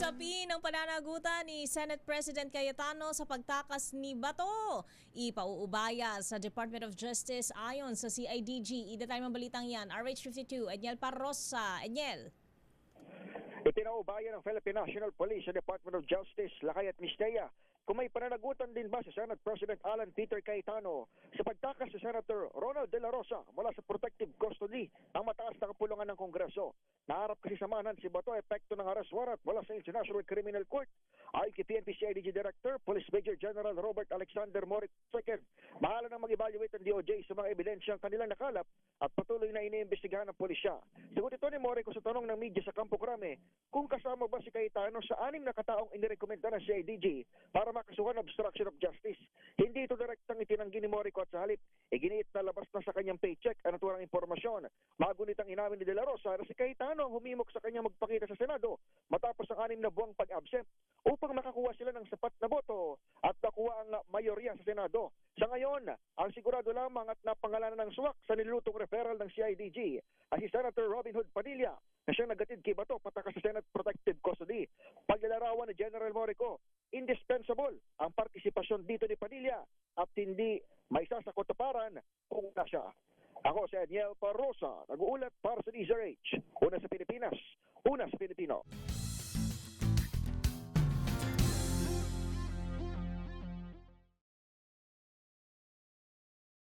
Usapin ang pananagutan ni Senate President Cayetano sa pagtakas ni Bato. Ipauubaya sa Department of Justice ayon sa CIDG. Ida tayo balitang yan. RH52, Edniel Parrosa. Edniel. Ipinaubaya ng Philippine National Police sa Department of Justice, Lakay at Mistea, kung may pananagutan din ba si Senate President Alan Peter Cayetano sa pagtakas si Senator Ronald De La Rosa mula sa protective custody ang mataas na kapulungan ng Kongreso. Naharap kasi samahan si Bato epekto ng arrest warrant mula sa International Criminal Court. Ayon kay PNP CIDG Director, Police Major General Robert Alexander Morit II, bahala nang mag-evaluate ang DOJ sa mga ebidensyang kanilang nakalap at patuloy na iniimbestigahan ng pulisya. Sagot ito ni Morit sa tanong ng media sa Campo Crame kung kasama ba si Cayetano sa 6 na kataong inirekomenda ng CIDG para makasuhan obstruction of justice. Hindi ito direktang itinanggi ni Morico at sa halip, iginiit na labas na sa kanyang paycheck ang naturang impormasyon. Magunit ang inamin ni De La Rosa na si Cayetano ang humimok sa kanyang magpakita sa Senado matapos ang 6 na buwang pag-absent upang makakuha sila ng sapat na boto at nakuha ang mayorya sa Senado. Sa ngayon, ang sigurado lamang at napangalanan ng swak sa nilulutong referral ng CIDG ay si Senator Robin Hood Padilla na siyang nagatid kay Bato patakas sa Senate Protective Custody. Paglalarawan ni General Morico, indispensable ang partisipasyon dito ni Padilla at hindi may sasakotaparan kung na siya. Ako si Edniel Parrosa, nag-uulat para sa DZRH. Una sa Pilipinas, una sa Pilipino.